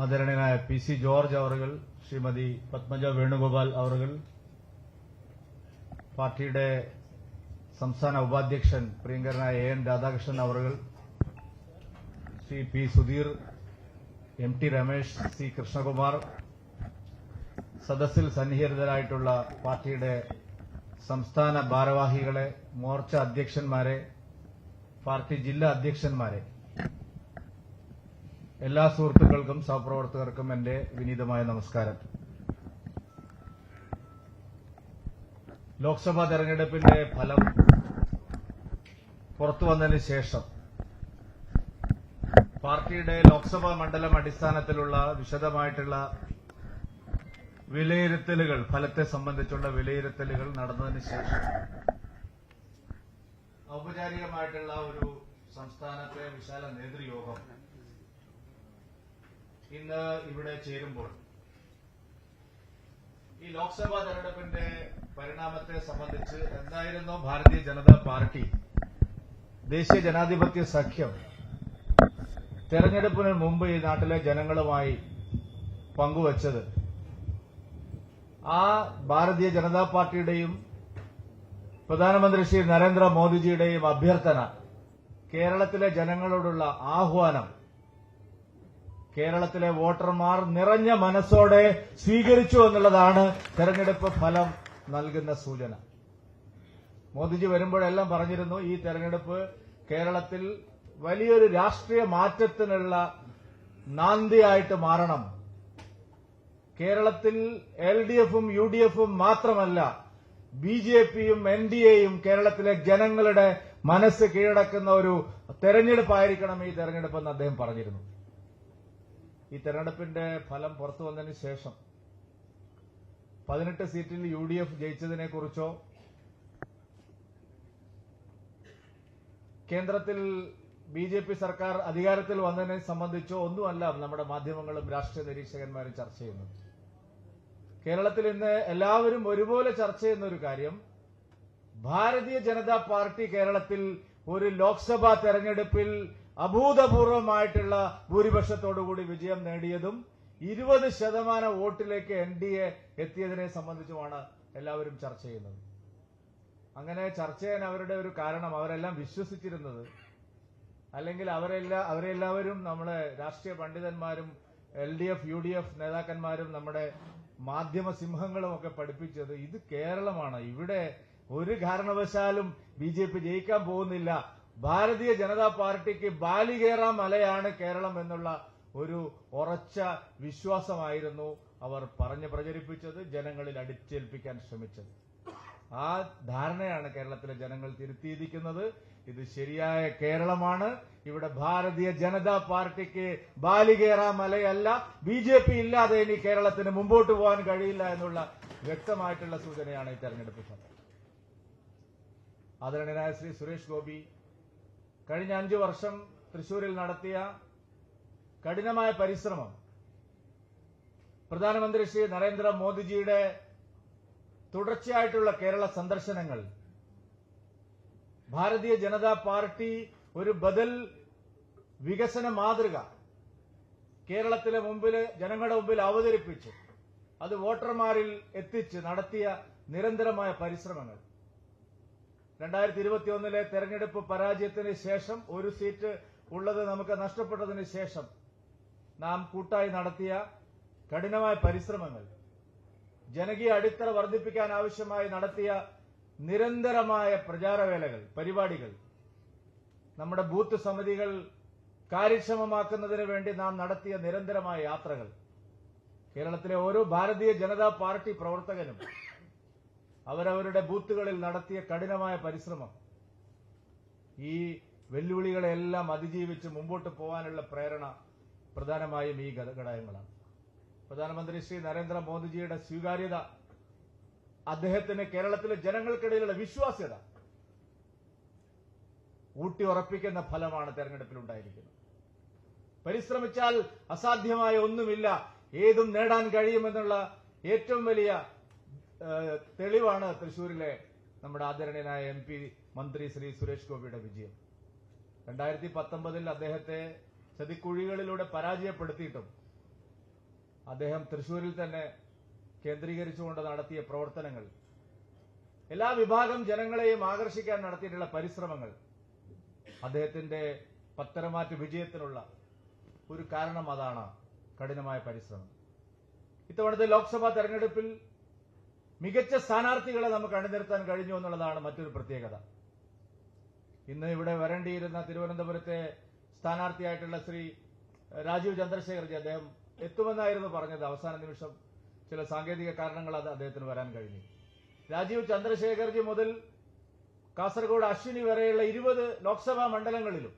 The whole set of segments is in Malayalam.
ആദരണീയനായ PC ജോർജ് അവറുകൾ, ശ്രീമതി പത്മജ വേണുഗോപാൽ അവറുകൾ, പാർട്ടിയുടെ സംസ്ഥാന ഉപാധ്യക്ഷൻ പ്രിയങ്കരനായ AN രാധാകൃഷ്ണൻ അവറുകൾ, Shri P Sudheer, MT Ramesh, C Krishnakumar, സദസ്സിൽ സന്നിഹിതരായിട്ടുള്ള പാർട്ടിയുടെ സംസ്ഥാന ഭാരവാഹികളെ, മോർച്ച അധ്യക്ഷന്മാരെ, പാർട്ടി ജില്ലാ അധ്യക്ഷന്മാരെ, എല്ലാ സുഹൃത്തുക്കൾക്കും സഹപ്രവർത്തകർക്കും എന്റെ വിനീതമായ നമസ്കാരം. ലോക്സഭാ തെരഞ്ഞെടുപ്പിന്റെ ഫലം പുറത്തുവന്നതിന് ശേഷം പാർട്ടിയുടെ ലോക്സഭാ മണ്ഡലം അടിസ്ഥാനത്തിലുള്ള വിശദമായിട്ടുള്ള വിലയിരുത്തലുകൾ, ഫലത്തെ സംബന്ധിച്ചുള്ള വിലയിരുത്തലുകൾ നടന്നതിന് ശേഷം ഔപചാരികമായിട്ടുള്ള ഒരു സംസ്ഥാനത്തെ വിശാല നേതൃയോഗം ഇന്ന് ഇവിടെ ചേരുമ്പോൾ ഈ ലോക്സഭാ തെരഞ്ഞെടുപ്പിന്റെ പരിണാമത്തെ സംബന്ധിച്ച് എന്തായിരുന്നു ഭാരതീയ ജനതാ പാർട്ടി, ദേശീയ ജനാധിപത്യ സഖ്യം തെരഞ്ഞെടുപ്പിന് മുമ്പ് ഈ നാട്ടിലെ ജനങ്ങളുമായി പങ്കുവച്ചത്, ആ ഭാരതീയ ജനതാ പാർട്ടിയുടെയും പ്രധാനമന്ത്രി ശ്രീ നരേന്ദ്രമോദിജിയുടെയും അഭ്യർത്ഥന, കേരളത്തിലെ ജനങ്ങളോടുള്ള ആഹ്വാനം കേരളത്തിലെ വോട്ടർമാർ നിറഞ്ഞ മനസ്സോടെ സ്വീകരിച്ചു എന്നുള്ളതാണ് തെരഞ്ഞെടുപ്പ് ഫലം നൽകുന്ന സൂചന. മോദിജി വരുമ്പോഴെല്ലാം പറഞ്ഞിരുന്നു, ഈ തെരഞ്ഞെടുപ്പ് കേരളത്തിൽ വലിയൊരു രാഷ്ട്രീയ മാറ്റത്തിനുള്ള നാന്ദിയായിട്ട് മാറണം. കേരളത്തിൽ LDFും UDFും മാത്രമല്ല, BJPയും NDAയും കേരളത്തിലെ ജനങ്ങളുടെ മനസ്സ് കീഴടക്കുന്ന ഒരു തെരഞ്ഞെടുപ്പായിരിക്കണം ഈ തെരഞ്ഞെടുപ്പെന്ന് അദ്ദേഹം പറഞ്ഞിരുന്നു. ഈ തെരഞ്ഞെടുപ്പിന്റെ ഫലം പുറത്തു വന്നതിന് ശേഷം 18 സീറ്റിൽ UDF ജയിച്ചതിനെക്കുറിച്ചോ, കേന്ദ്രത്തിൽ BJP സർക്കാർ അധികാരത്തിൽ വന്നതിനെ സംബന്ധിച്ചോ ഒന്നുമല്ല നമ്മുടെ മാധ്യമങ്ങളും രാഷ്ട്രീയ നിരീക്ഷകന്മാരും ചർച്ച ചെയ്യുന്നത്. കേരളത്തിൽ ഇന്ന് എല്ലാവരും ഒരുപോലെ ചർച്ച ചെയ്യുന്ന ഒരു കാര്യം, ഭാരതീയ ജനതാ പാർട്ടി കേരളത്തിൽ ഒരു ലോക്സഭാ തെരഞ്ഞെടുപ്പിൽ അഭൂതപൂർവമായിട്ടുള്ള ഭൂരിപക്ഷത്തോടുകൂടി വിജയം നേടിയതും 20% വോട്ടിലേക്ക് NDA എത്തിയതിനെ സംബന്ധിച്ചുമാണ് എല്ലാവരും ചർച്ച ചെയ്യുന്നത്. അങ്ങനെ ചർച്ച ചെയ്യാൻ അവരുടെ ഒരു കാരണം, അവരെല്ലാം വിശ്വസിച്ചിരുന്നത്, അല്ലെങ്കിൽ അവരെല്ലാവരും നമ്മുടെ രാഷ്ട്രീയ പണ്ഡിതന്മാരും LDF UDF നേതാക്കന്മാരും നമ്മുടെ മാധ്യമ സിംഹങ്ങളും ഒക്കെ പഠിപ്പിച്ചത്, ഇത് കേരളമാണ്, ഇവിടെ ഒരു കാരണവശാലും BJP ജയിക്കാൻ പോകുന്നില്ല, ഭാരതീയ ജനതാ പാർട്ടിക്ക് ബാലികേറ മലയാണ് കേരളം എന്നുള്ള ഒരു ഉറച്ച വിശ്വാസമായിരുന്നു അവർ പറഞ്ഞു പ്രചരിപ്പിച്ചത്, ജനങ്ങളിൽ അടിച്ചേൽപ്പിക്കാൻ ശ്രമിച്ചത്. ആ ധാരണയാണ് കേരളത്തിലെ ജനങ്ങൾ തിരുത്തിയിരിക്കുന്നത്. ഇത് ശരിയായ കേരളമാണ്, ഇവിടെ ഭാരതീയ ജനതാ പാർട്ടിക്ക് ബാലികേറ മലയല്ല, BJP ഇല്ലാതെ ഇനി കേരളത്തിന് മുമ്പോട്ട് പോകാൻ കഴിയില്ല എന്നുള്ള വ്യക്തമായിട്ടുള്ള സൂചനയാണ് ഈ തെരഞ്ഞെടുപ്പ് ഫലം. ആദരണീയനായ ശ്രീ സുരേഷ് ഗോപി കഴിഞ്ഞ 5 വർഷം തൃശൂരിൽ നടത്തിയ കഠിനമായ പരിശ്രമം, പ്രധാനമന്ത്രി ശ്രീ നരേന്ദ്രമോദിജിയുടെ തുടർച്ചയായിട്ടുള്ള കേരള സന്ദർശനങ്ങൾ, ഭാരതീയ ജനതാ പാർട്ടി ഒരു ബദൽ വികസന മാതൃക കേരളത്തിലെ ജനങ്ങളുടെ മുമ്പിൽ അവതരിപ്പിച്ച് അത് വോട്ടർമാരിൽ എത്തിച്ച് നടത്തിയ നിരന്തരമായ പരിശ്രമങ്ങൾ, 2021 തെരഞ്ഞെടുപ്പ് പരാജയത്തിന് ശേഷം, ഒരു സീറ്റ് ഉള്ളത് നമുക്ക് നഷ്ടപ്പെട്ടതിന് ശേഷം നാം കൂട്ടായി നടത്തിയ കഠിനമായ പരിശ്രമങ്ങൾ, ജനകീയ അടിത്തറ വർദ്ധിപ്പിക്കാൻ ആവശ്യമായി നടത്തിയ നിരന്തരമായ പ്രചാരവേലകൾ, പരിപാടികൾ, നമ്മുടെ ബൂത്ത് സമിതികൾ കാര്യക്ഷമമാക്കുന്നതിന് വേണ്ടി നാം നടത്തിയ നിരന്തരമായ യാത്രകൾ, കേരളത്തിലെ ഓരോ ഭാരതീയ ജനതാ പാർട്ടി പ്രവർത്തകനും അവരവരുടെ ബൂത്തുകളിൽ നടത്തിയ കഠിനമായ പരിശ്രമം, ഈ വെല്ലുവിളികളെല്ലാം അതിജീവിച്ച് മുമ്പോട്ട് പോകാനുള്ള പ്രേരണ പ്രധാനമായും ഈ ഘടകങ്ങളാണ്. പ്രധാനമന്ത്രി ശ്രീ നരേന്ദ്രമോദിജിയുടെ സ്വീകാര്യത, അദ്ദേഹത്തിന് കേരളത്തിലെ ജനങ്ങൾക്കിടയിലുള്ള വിശ്വാസ്യത ഊട്ടിയുറപ്പിക്കുന്ന ഫലമാണ് തെരഞ്ഞെടുപ്പിൽ ഉണ്ടായിരിക്കുന്നത്. പരിശ്രമിച്ചാൽ അസാധ്യമായ ഒന്നുമില്ല, ഏതും നേടാൻ കഴിയുമെന്നുള്ള ഏറ്റവും വലിയ തെളിവാണ് തൃശൂരിലെ നമ്മുടെ ആദരണീയനായ MP മന്ത്രി ശ്രീ സുരേഷ് ഗോപിയുടെ വിജയം. 2019 അദ്ദേഹത്തെ ചതിക്കുഴികളിലൂടെ പരാജയപ്പെടുത്തിയിട്ടും അദ്ദേഹം തൃശ്ശൂരിൽ തന്നെ കേന്ദ്രീകരിച്ചുകൊണ്ട് നടത്തിയ പ്രവർത്തനങ്ങൾ, എല്ലാ വിഭാഗം ജനങ്ങളെയും ആകർഷിക്കാൻ നടത്തിയിട്ടുള്ള പരിശ്രമങ്ങൾ അദ്ദേഹത്തിന്റെ പത്തരമാറ്റ് വിജയത്തിനുള്ള ഒരു കാരണം അതാണ് കഠിനമായ പരിശ്രമം. ഇത്തവണത്തെ ലോക്സഭാ തെരഞ്ഞെടുപ്പിൽ മികച്ച സ്ഥാനാർത്ഥികളെ നമുക്ക് അണിനിരത്താൻ കഴിഞ്ഞു എന്നുള്ളതാണ് മറ്റൊരു പ്രത്യേകത. ഇന്ന് ഇവിടെ വരേണ്ടിയിരുന്ന തിരുവനന്തപുരത്തെ സ്ഥാനാർത്ഥിയായിട്ടുള്ള ശ്രീ രാജീവ് ചന്ദ്രശേഖർജി, അദ്ദേഹം എത്തുമെന്നായിരുന്നു പറഞ്ഞത്. അവസാന നിമിഷം ചില സാങ്കേതിക കാരണങ്ങൾ അദ്ദേഹത്തിന് വരാൻ കഴിഞ്ഞു. രാജീവ് ചന്ദ്രശേഖർജി മുതൽ കാസർഗോഡ് അശ്വിനി വരെയുള്ള 20 ലോക്സഭാ മണ്ഡലങ്ങളിലും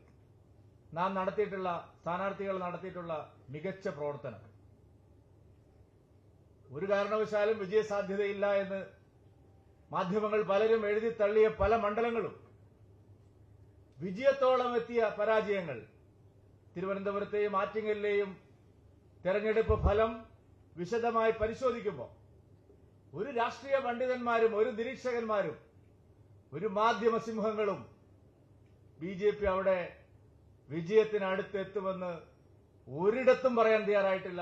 നാം നടത്തിയിട്ടുള്ള സ്ഥാനാർത്ഥികൾ നടത്തിയിട്ടുള്ള മികച്ച പ്രവർത്തനം ഒരു കാരണവശാലും വിജയസാധ്യതയില്ല എന്ന് മാധ്യമങ്ങൾ പലരും എഴുതി തള്ളിയ പല മണ്ഡലങ്ങളും വിജയത്തോളം എത്തിയ പരാജയങ്ങൾ, തിരുവനന്തപുരത്തെയും ആറ്റിങ്ങലിലെയും തെരഞ്ഞെടുപ്പ് ഫലം വിശദമായി പരിശോധിക്കുമ്പോൾ ഒരു രാഷ്ട്രീയ പണ്ഡിതന്മാരും ഒരു നിരീക്ഷകന്മാരും ഒരു മാധ്യമ സിംഹങ്ങളും ബി.ജെ.പി. അവിടെ വിജയത്തിനടുത്ത് എത്തുമെന്ന് ഒരിടത്തും പറയാൻ തയ്യാറായിട്ടില്ല.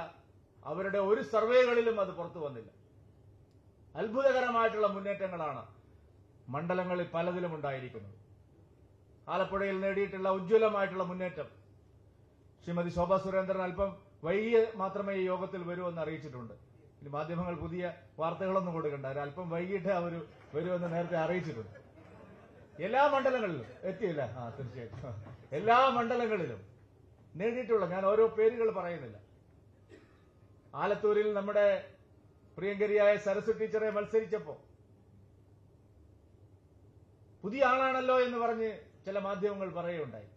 അവരുടെ ഒരു സർവേകളിലും അത് പുറത്തു വന്നില്ല. അത്ഭുതകരമായിട്ടുള്ള മുന്നേറ്റങ്ങളാണ് മണ്ഡലങ്ങളിൽ പലതിലും ഉണ്ടായിരിക്കുന്നത്. ആലപ്പുഴയിൽ നേടിയിട്ടുള്ള ഉജ്ജ്വലമായിട്ടുള്ള മുന്നേറ്റം ശ്രീമതി ശോഭാ സുരേന്ദ്രൻ അല്പം വൈകിയ മാത്രമേ ഈ യോഗത്തിൽ വരുമെന്ന് അറിയിച്ചിട്ടുണ്ട്. ഇനി മാധ്യമങ്ങൾ പുതിയ വാർത്തകളൊന്നും കൊടുക്കണ്ട, അല്പം വൈകിട്ട് അവർ വരുമെന്ന് നേരത്തെ അറിയിച്ചിട്ടുണ്ട്. എല്ലാ മണ്ഡലങ്ങളിലും എത്തിയില്ല. തീർച്ചയായിട്ടും എല്ലാ മണ്ഡലങ്ങളിലും നേടിയിട്ടുള്ള, ഞാൻ ഓരോ പേരുകൾ പറയുന്നില്ല. ആലത്തൂരിൽ നമ്മുടെ പ്രിയങ്കരിയായ സരസ്വതി ടീച്ചറെ മത്സരിച്ചപ്പോ പുതിയ ആളാണല്ലോ എന്ന് പറഞ്ഞ് ചില മാധ്യമങ്ങൾ പറയുകയുണ്ടായി.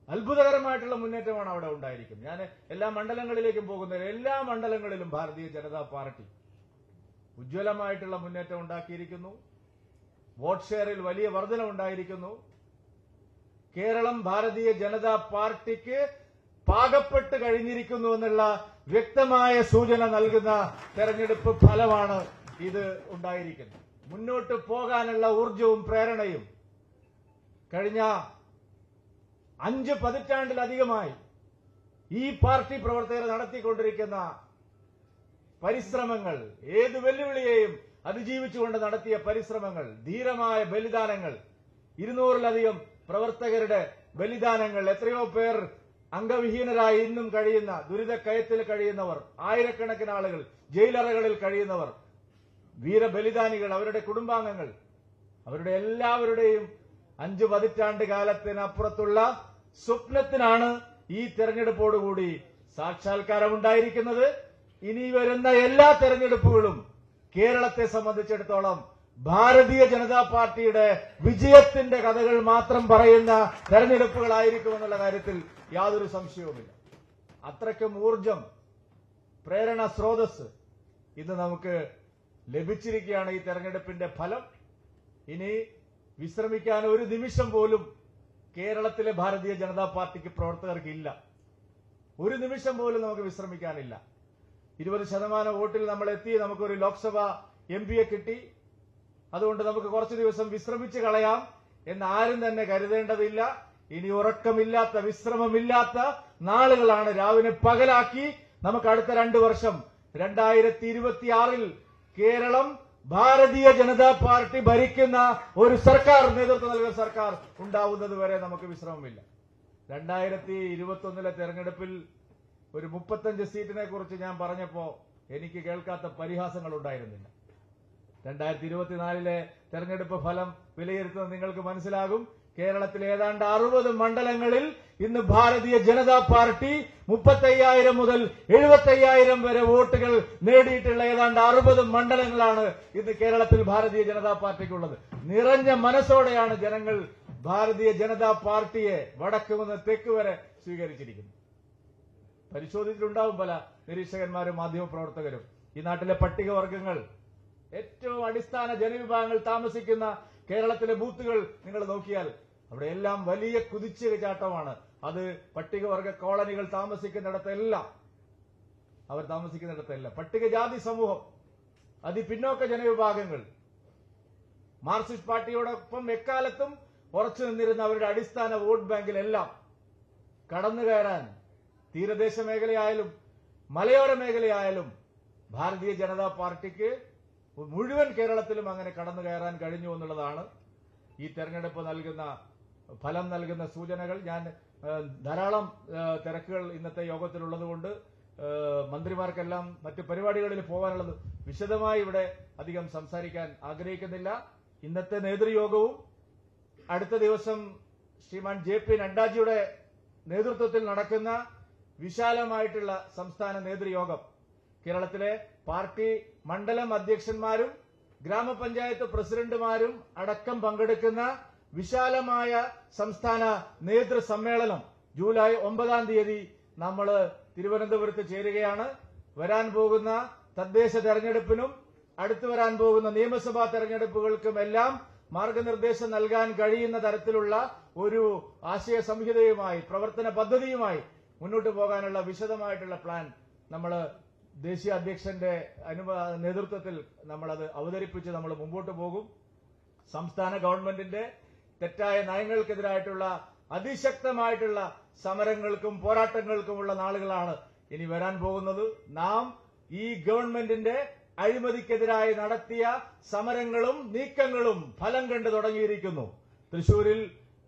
അത്ഭുതകരമായിട്ടുള്ള മുന്നേറ്റമാണ് അവിടെ ഉണ്ടായിരിക്കും. ഞാൻ എല്ലാ മണ്ഡലങ്ങളിലേക്കും പോകുന്നത്, എല്ലാ മണ്ഡലങ്ങളിലും ഭാരതീയ ജനതാ പാർട്ടി ഉജ്ജ്വലമായിട്ടുള്ള മുന്നേറ്റം ഉണ്ടാക്കിയിരിക്കുന്നു. വോട്ട് ഷെയറിൽ വലിയ വർധന ഉണ്ടായിരിക്കുന്നു. കേരളം ഭാരതീയ ജനതാ പാർട്ടിക്ക് പാകപ്പെട്ട് കഴിഞ്ഞിരിക്കുന്നു എന്നുള്ള വ്യക്തമായ സൂചന നൽകുന്ന തെരഞ്ഞെടുപ്പ് ഫലമാണ് ഇത് ഉണ്ടായിരിക്കുന്നത്. മുന്നോട്ട് പോകാനുള്ള ഊർജവും പ്രേരണയും കഴിഞ്ഞ 5 പതിറ്റാണ്ടിലധികമായി ഈ പാർട്ടി പ്രവർത്തകർ നടത്തിക്കൊണ്ടിരിക്കുന്ന പരിശ്രമങ്ങൾ, ഏത് വെല്ലുവിളിയെയും അതിജീവിച്ചുകൊണ്ട് നടത്തിയ പരിശ്രമങ്ങൾ, ധീരമായ ബലിദാനങ്ങൾ, 200-ലധികം പ്രവർത്തകരുടെ ബലിദാനങ്ങൾ, എത്രയോ പേർ അംഗവിഹീനരായി ഇന്നും കഴിയുന്ന, ദുരിതക്കയത്തിൽ കഴിയുന്നവർ, ആയിരക്കണക്കിന് ആളുകൾ ജയിലറകളിൽ കഴിയുന്നവർ, വീരബലിദാനികൾ, അവരുടെ കുടുംബാംഗങ്ങൾ, അവരുടെ എല്ലാവരുടെയും 5 പതിറ്റാണ്ട് കാലത്തിനപ്പുറത്തുള്ള സ്വപ്നത്തിനാണ് ഈ തെരഞ്ഞെടുപ്പോടുകൂടി സാക്ഷാത്കാരം ഉണ്ടായിരിക്കുന്നത്. ഇനി വരുന്ന എല്ലാ തെരഞ്ഞെടുപ്പുകളും കേരളത്തെ സംബന്ധിച്ചിടത്തോളം ഭാരതീയ ജനതാ പാർട്ടിയുടെ വിജയത്തിന്റെ കഥകൾ മാത്രം പറയുന്ന തെരഞ്ഞെടുപ്പുകളായിരിക്കുമെന്നുള്ള കാര്യത്തിൽ യാതൊരു സംശയവുമില്ല. അത്രയ്ക്കും ഊർജം, പ്രേരണ സ്രോതസ് ഇന്ന് നമുക്ക് ലഭിച്ചിരിക്കുകയാണ് ഈ തെരഞ്ഞെടുപ്പിന്റെ ഫലം. ഇനി വിശ്രമിക്കാൻ ഒരു നിമിഷം പോലും കേരളത്തിലെ ഭാരതീയ ജനതാ പാർട്ടിക്ക് പ്രവർത്തകർക്ക് ഇല്ല. ഒരു നിമിഷം പോലും നമുക്ക് വിശ്രമിക്കാനില്ല. 20% വോട്ടിൽ നമ്മൾ എത്തി, നമുക്കൊരു ലോക്സഭ എംപിയെ കിട്ടി. അതുകൊണ്ട് നമുക്ക് കുറച്ചു ദിവസം വിശ്രമിച്ച് കളയാം എന്ന് ആരും തന്നെ കരുതേണ്ടതില്ല. ഇനി ഉറക്കമില്ലാത്ത, വിശ്രമമില്ലാത്ത നാളുകളാണ്. രാവിലെ പകലാക്കി നമുക്ക് അടുത്ത 2 വർഷം 2026-ൽ കേരളം ഭാരതീയ ജനതാ പാർട്ടി ഭരിക്കുന്ന ഒരു സർക്കാർ, നേതൃത്വം നൽകുന്ന സർക്കാർ ഉണ്ടാവുന്നത് വരെ നമുക്ക് വിശ്രമമില്ല. 2021-ലെ തെരഞ്ഞെടുപ്പിൽ ഒരു 35 സീറ്റിനെ കുറിച്ച് ഞാൻ പറഞ്ഞപ്പോ എനിക്ക് കേൾക്കാത്ത പരിഹാസങ്ങൾ ഉണ്ടായിരുന്നില്ല. 2024-ലെ തെരഞ്ഞെടുപ്പ് ഫലം വിലയിരുത്തുന്നത് നിങ്ങൾക്ക് മനസ്സിലാകും. കേരളത്തിലെ ഏതാണ്ട് 60 മണ്ഡലങ്ങളിൽ ഇന്ന് ഭാരതീയ ജനതാ പാർട്ടി 35,000 മുതൽ 75,000 വരെ വോട്ടുകൾ നേടിയിട്ടുള്ള ഏതാണ്ട് 60 മണ്ഡലങ്ങളാണ് ഇന്ന് കേരളത്തിൽ ഭാരതീയ ജനതാ പാർട്ടിക്കുള്ളത്. നിറഞ്ഞ മനസ്സോടെയാണ് ജനങ്ങൾ ഭാരതീയ ജനതാ പാർട്ടിയെ വടക്ക് മുതൽ തെക്ക് വരെ സ്വീകരിച്ചിരിക്കുന്നത്. പരിശോധിച്ചിട്ടുണ്ടാവും പല നിരീക്ഷകന്മാരും മാധ്യമപ്രവർത്തകരും. ഈ നാട്ടിലെ പട്ടികവർഗങ്ങൾ, ഏറ്റവും അടിസ്ഥാന ജനവിഭാഗങ്ങൾ താമസിക്കുന്ന കേരളത്തിലെ ബൂത്തുകൾ നിങ്ങൾ നോക്കിയാൽ അവിടെയെല്ലാം വലിയ കുതിച്ചുചാട്ടമാണ്. അത് പട്ടികവർഗ കോളനികൾ താമസിക്കുന്നിടത്തെല്ലാം, അവർ താമസിക്കുന്നിടത്തെല്ലാം പട്ടികജാതി സമൂഹം, അതിപിന്നോക്ക ജനവിഭാഗങ്ങൾ, മാർക്സിസ്റ്റ് പാർട്ടിയോടൊപ്പം എക്കാലത്തും ഉറച്ചു നിന്നിരുന്ന അവരുടെ അടിസ്ഥാന വോട്ട് ബാങ്കിലെല്ലാം കടന്നു കയറാൻ തീരദേശ മേഖലയായാലും മലയോര മേഖലയായാലും ഭാരതീയ ജനതാ പാർട്ടിക്ക് മുഴുവൻ കേരളത്തിലും അങ്ങനെ കടന്നു കയറാൻ കഴിഞ്ഞു എന്നുള്ളതാണ് ഈ തെരഞ്ഞെടുപ്പ് നൽകുന്ന ഫലം നൽകുന്ന സൂചനകൾ. ഞാൻ ധാരാളം തിരക്കുകൾ ഇന്നത്തെ യോഗത്തിലുള്ളതുകൊണ്ട് മന്ത്രിമാർക്കെല്ലാം മറ്റു പരിപാടികളിൽ പോകാനുള്ളത് വിശദമായി ഇവിടെ അധികം സംസാരിക്കാൻ ആഗ്രഹിക്കുന്നില്ല. ഇന്നത്തെ നേതൃയോഗവും അടുത്ത ദിവസം ശ്രീമാൻ JP നഡ്ഡാജിയുടെ നേതൃത്വത്തിൽ നടക്കുന്ന വിശാലമായിട്ടുള്ള സംസ്ഥാന നേതൃയോഗം, കേരളത്തിലെ പാർട്ടി മണ്ഡലം അധ്യക്ഷന്മാരും ഗ്രാമപഞ്ചായത്ത് പ്രസിഡന്റുമാരും അടക്കം പങ്കെടുക്കുന്ന വിശാലമായ സംസ്ഥാന നേതൃസമ്മേളനം ജൂലൈ 9-ാം തീയതി നമ്മൾ തിരുവനന്തപുരത്ത് ചേരുകയാണ്. വരാൻ പോകുന്ന തദ്ദേശ തെരഞ്ഞെടുപ്പിനും അടുത്തു വരാൻ പോകുന്ന നിയമസഭാ തെരഞ്ഞെടുപ്പുകൾക്കുമെല്ലാം മാർഗനിർദ്ദേശം നൽകാൻ കഴിയുന്ന തരത്തിലുള്ള ഒരു ആശയ സംഹിതയുമായി പ്രവർത്തന പദ്ധതിയുമായി മുന്നോട്ട് പോകാനുള്ള വിശദമായിട്ടുള്ള പ്ലാൻ നമ്മൾ ദേശീയ അധ്യക്ഷന്റെ നേതൃത്വത്തിൽ നമ്മളത് അവതരിപ്പിച്ച് നമ്മൾ മുമ്പോട്ട് പോകും. സംസ്ഥാന ഗവൺമെന്റിന്റെ തെറ്റായ നയങ്ങൾക്കെതിരായിട്ടുള്ള അതിശക്തമായിട്ടുള്ള സമരങ്ങൾക്കും പോരാട്ടങ്ങൾക്കുമുള്ള നാളുകളാണ് ഇനി വരാൻ പോകുന്നത്. നാം ഈ ഗവൺമെന്റിന്റെ അഴിമതിക്കെതിരായി നടത്തിയ സമരങ്ങളും നീക്കങ്ങളും ഫലം കണ്ടു തുടങ്ങിയിരിക്കുന്നു. തൃശൂരിൽ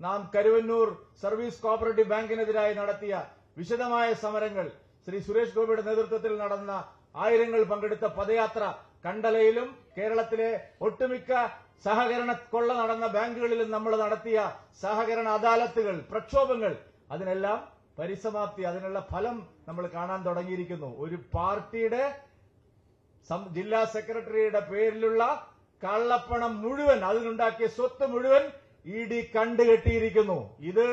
നാം കരുവന്നൂർ സർവീസ് കോഓപ്പറേറ്റീവ് ബാങ്കിനെതിരായി നടത്തിയ വിശദമായ സമരങ്ങൾ, ശ്രീ സുരേഷ് ഗോപിയുടെ നേതൃത്വത്തിൽ നടന്ന ആയിരങ്ങൾ പങ്കെടുത്ത പദയാത്ര, കണ്ടലയിലും കേരളത്തിലെ ഒട്ടുമിക്ക സഹകരണ കൊള്ള നടന്ന ബാങ്കുകളിലും നമ്മൾ നടത്തിയ സഹകരണ അദാലത്തുകൾ, പ്രക്ഷോഭങ്ങൾ, അതിനെല്ലാം പരിസമാപ്തി, അതിനുള്ള ഫലം നമ്മൾ കാണാൻ തുടങ്ങിയിരിക്കുന്നു. ഒരു പാർട്ടിയുടെ ജില്ലാ സെക്രട്ടറിയുടെ പേരിലുള്ള കള്ളപ്പണം മുഴുവൻ, അതിനുണ്ടാക്കിയ സ്വത്ത് മുഴുവൻ ED കണ്ടുകെട്ടിയിരിക്കുന്നു. ഇത്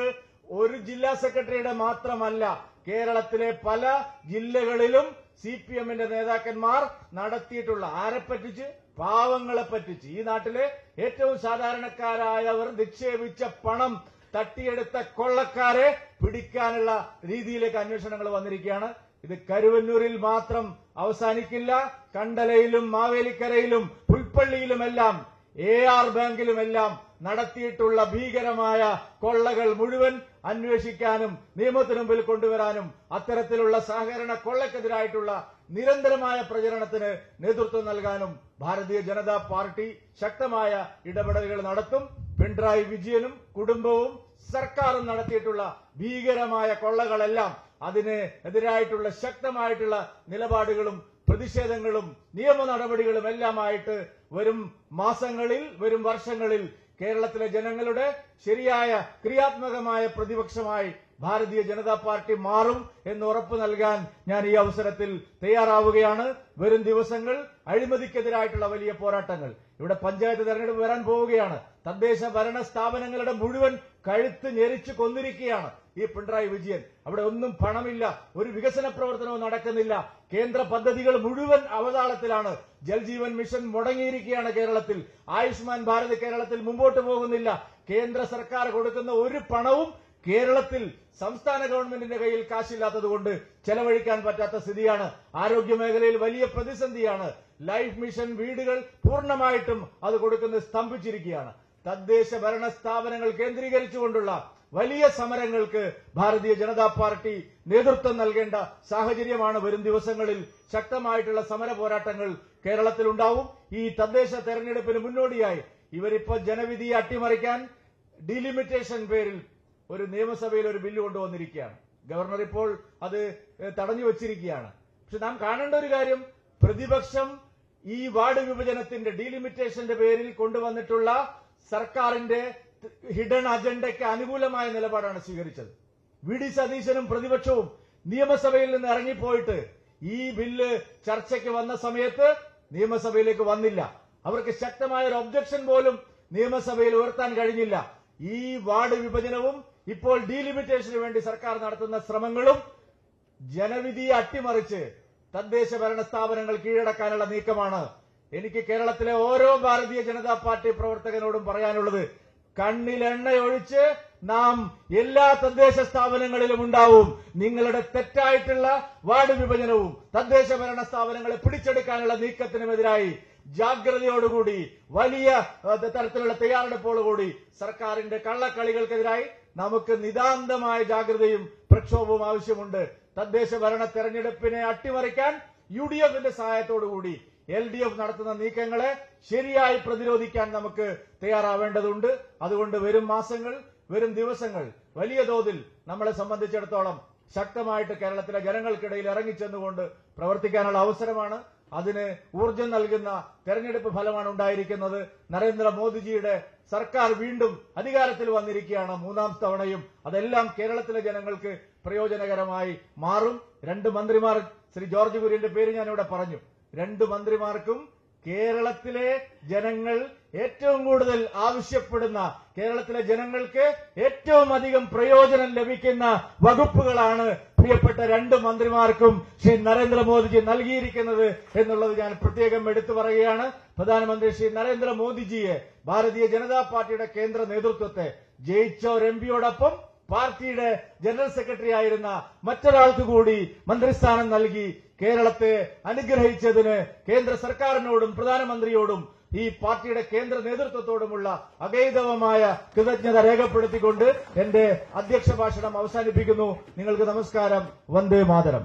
ഒരു ജില്ലാ സെക്രട്ടറിയുടെ മാത്രമല്ല, കേരളത്തിലെ പല ജില്ലകളിലും CPMന്റെ നേതാക്കന്മാർ നടത്തിയിട്ടുള്ള, ആരെ പറ്റിച്ച്? പാവങ്ങളെ പറ്റിച്ച്. ഈ നാട്ടിലെ ഏറ്റവും സാധാരണക്കാരായവർ നിക്ഷേപിച്ച പണം തട്ടിയെടുത്ത കൊള്ളക്കാരെ പിടിക്കാനുള്ള രീതിയിലേക്ക് അന്വേഷണങ്ങൾ വന്നിരിക്കുകയാണ്. ഇത് കരുവന്നൂരിൽ മാത്രം അവസാനിക്കില്ല. കണ്ടലയിലും മാവേലിക്കരയിലും പുൽപ്പള്ളിയിലുമെല്ലാം AR ബാങ്കിലുമെല്ലാം നടത്തിയിട്ടുള്ള ഭീകരമായ കൊള്ളകൾ മുഴുവൻ അന്വേഷിക്കാനും നിയമത്തിനു മുമ്പിൽ കൊണ്ടുവരാനും അത്തരത്തിലുള്ള സഹകരണ കൊള്ളക്കെതിരായിട്ടുള്ള നിരന്തരമായ പ്രചരണത്തിന് നേതൃത്വം നൽകാനും ഭാരതീയ ജനതാ പാർട്ടി ശക്തമായ ഇടപെടലുകൾ നടത്തും. പിണറായി വിജയനും കുടുംബവും സർക്കാരും നടത്തിയിട്ടുള്ള ഭീകരമായ കൊള്ളകളെല്ലാം, അതിന് എതിരായിട്ടുള്ള ശക്തമായിട്ടുള്ള നിലപാടുകളും പ്രതിഷേധങ്ങളും നിയമ നടപടികളും എല്ലാമായിട്ട് വരും മാസങ്ങളിൽ, വരും വർഷങ്ങളിൽ കേരളത്തിലെ ജനങ്ങളുടെ ശരിയായ ക്രിയാത്മകമായ പ്രതിപക്ഷമായി ഭാരതീയ ജനതാ പാർട്ടി മാറും എന്ന് ഉറപ്പ് നൽകാൻ ഞാൻ ഈ അവസരത്തിൽ തയ്യാറാവുകയാണ്. വരും ദിവസങ്ങൾ അഴിമതിക്കെതിരായിട്ടുള്ള വലിയ പോരാട്ടങ്ങൾ. ഇവിടെ പഞ്ചായത്ത് തെരഞ്ഞെടുപ്പ് വരാൻ പോവുകയാണ്. തദ്ദേശ ഭരണ സ്ഥാപനങ്ങളുടെ മുഴുവൻ കഴുത്ത് ഞെരിച്ചു കൊന്നിരിക്കുകയാണ് ഈ പിണറായി വിജയൻ. അവിടെ ഒന്നും പണമില്ല, ഒരു വികസന പ്രവർത്തനവും നടക്കുന്നില്ല. കേന്ദ്ര പദ്ധതികൾ മുഴുവൻ അവതാളത്തിലാണ്. ജൽജീവൻ മിഷൻ മുടങ്ങിയിരിക്കുകയാണ് കേരളത്തിൽ. ആയുഷ്മാൻ ഭാരത് കേരളത്തിൽ മുമ്പോട്ട് പോകുന്നില്ല. കേന്ദ്ര സർക്കാർ കൊടുക്കുന്ന ഒരു പണവും കേരളത്തിൽ സംസ്ഥാന ഗവൺമെന്റിന്റെ കയ്യിൽ കാശില്ലാത്തതുകൊണ്ട് ചെലവഴിക്കാൻ പറ്റാത്ത സ്ഥിതിയാണ്. ആരോഗ്യ മേഖലയിൽ വലിയ പ്രതിസന്ധിയാണ്. ലൈഫ് മിഷൻ വീടുകൾ പൂർണ്ണമായിട്ടും അത് കൊടുക്കുന്നത് സ്തംഭിച്ചിരിക്കുകയാണ്. തദ്ദേശ ഭരണ സ്ഥാപനങ്ങൾ കേന്ദ്രീകരിച്ചുകൊണ്ടുള്ള വലിയ സമരങ്ങൾക്ക് ഭാരതീയ ജനതാ പാർട്ടി നേതൃത്വം നൽകേണ്ട സാഹചര്യമാണ്. വരും ദിവസങ്ങളിൽ ശക്തമായിട്ടുള്ള സമര പോരാട്ടങ്ങൾ കേരളത്തിലുണ്ടാവും. ഈ തദ്ദേശ തെരഞ്ഞെടുപ്പിന് മുന്നോടിയായി ഇവരിപ്പോ ജനവിധിയെ അട്ടിമറിക്കാൻ ഡീലിമിറ്റേഷൻ പേരിൽ ഒരു നിയമസഭയിൽ ഒരു ബില്ല് കൊണ്ടുവന്നിരിക്കുകയാണ്. ഗവർണർ ഇപ്പോൾ അത് തടഞ്ഞു വച്ചിരിക്കുകയാണ്. പക്ഷെ നാം കാണേണ്ട ഒരു കാര്യം, പ്രതിപക്ഷം ഈ വാർഡ് വിഭജനത്തിന്റെ ഡീലിമിറ്റേഷന്റെ പേരിൽ കൊണ്ടുവന്നിട്ടുള്ള സർക്കാരിന്റെ ഹിഡൻ അജണ്ടയ്ക്ക് അനുകൂലമായ നിലപാടാണ് സ്വീകരിച്ചത്. VD സതീശനും പ്രതിപക്ഷവും നിയമസഭയിൽ നിന്ന് ഇറങ്ങിപ്പോയിട്ട് ഈ ബില്ല് ചർച്ചയ്ക്ക് വന്ന സമയത്ത് നിയമസഭയിലേക്ക് വന്നില്ല. അവർക്ക് ശക്തമായ ഒരു ഒബ്ജക്ഷൻ പോലും നിയമസഭയിൽ ഉയർത്താൻ കഴിഞ്ഞില്ല. ഈ വാർഡ് വിഭജനവും ഇപ്പോൾ ഡീലിമിറ്റേഷന് വേണ്ടി സർക്കാർ നടത്തുന്ന ശ്രമങ്ങളും ജനവിധിയെ അട്ടിമറിച്ച് തദ്ദേശ ഭരണ സ്ഥാപനങ്ങൾ കീഴടക്കാനുള്ള നീക്കമാണ്. എനിക്ക് കേരളത്തിലെ ഓരോ ഭാരതീയ ജനതാ പാർട്ടി പ്രവർത്തകനോടും പറയാനുള്ളത്, കണ്ണിലെണ്ണയൊഴിച്ച് നാം എല്ലാ തദ്ദേശ സ്ഥാപനങ്ങളിലും ഉണ്ടാവും. നിങ്ങളുടെ തെറ്റായിട്ടുള്ള വാർഡ് വിഭജനവും തദ്ദേശ ഭരണ സ്ഥാപനങ്ങളെ പിടിച്ചെടുക്കാനുള്ള നീക്കത്തിനുമെതിരായി ജാഗ്രതയോടുകൂടി വലിയ തരത്തിലുള്ള തയ്യാറെടുപ്പോടുകൂടി സർക്കാരിന്റെ കള്ളക്കളികൾക്കെതിരായി നമുക്ക് നിതാന്തമായ ജാഗ്രതയും പ്രക്ഷോഭവും ആവശ്യമുണ്ട്. തദ്ദേശ ഭരണ തെരഞ്ഞെടുപ്പിനെ അട്ടിമറിക്കാൻ UDFന്റെ സഹായത്തോടുകൂടി LDF നടത്തുന്ന നീക്കങ്ങളെ ശരിയായി പ്രതിരോധിക്കാൻ നമുക്ക് തയ്യാറാവേണ്ടതുണ്ട്. അതുകൊണ്ട് വരും മാസങ്ങൾ, വരും ദിവസങ്ങൾ വലിയ തോതിൽ നമ്മളെ സംബന്ധിച്ചിടത്തോളം ശക്തമായിട്ട് കേരളത്തിലെ ജനങ്ങൾക്കിടയിൽ ഇറങ്ങിച്ചെന്നുകൊണ്ട് പ്രവർത്തിക്കാനുള്ള അവസരമാണ്. അതിന് ഊർജം നൽകുന്ന തെരഞ്ഞെടുപ്പ് ഫലമാണ് ഉണ്ടായിരിക്കുന്നത്. നരേന്ദ്രമോദിജിയുടെ സർക്കാർ വീണ്ടും അധികാരത്തിൽ വന്നിരിക്കുകയാണ് 3ാം തവണയും. അതെല്ലാം കേരളത്തിലെ ജനങ്ങൾക്ക് പ്രയോജനകരമായി മാറും. 2 മന്ത്രിമാർ, ശ്രീ ജോർജ് കുര്യന്റെ പേര് ഞാനിവിടെ പറഞ്ഞു. 2 മന്ത്രിമാർക്കും കേരളത്തിലെ ജനങ്ങൾ ഏറ്റവും കൂടുതൽ ആവശ്യപ്പെടുന്ന, കേരളത്തിലെ ജനങ്ങൾക്ക് ഏറ്റവും അധികം പ്രയോജനം ലഭിക്കുന്ന വകുപ്പുകളാണ് പ്രിയപ്പെട്ട 2 മന്ത്രിമാർക്കും ശ്രീ നരേന്ദ്രമോദിജി നൽകിയിരിക്കുന്നത് എന്നുള്ളത് ഞാൻ പ്രത്യേകം എടുത്തു പറയുകയാണ്. പ്രധാനമന്ത്രി ശ്രീ നരേന്ദ്രമോദിജിയെ, ഭാരതീയ ജനതാ പാർട്ടിയുടെ കേന്ദ്ര നേതൃത്വത്തെ ജയിച്ച ഒരു എംപിയോടൊപ്പം പാർട്ടിയുടെ ജനറൽ സെക്രട്ടറി ആയിരുന്ന മറ്റൊരാൾക്ക് കൂടി മന്ത്രിസ്ഥാനം നൽകി കേരളത്തെ അനുഗ്രഹിച്ചതിന് കേന്ദ്ര സർക്കാരിനോടും പ്രധാനമന്ത്രിയോടും ഈ പാർട്ടിയുടെ കേന്ദ്ര നേതൃത്വത്തോടുമുള്ള അഗൈതവമായ കൃതജ്ഞത രേഖപ്പെടുത്തിക്കൊണ്ട് എന്റെ അധ്യക്ഷ ഭാഷണം അവസാനിപ്പിക്കുന്നു. നിങ്ങൾക്ക് നമസ്കാരം. വന്ദേ മാതരം.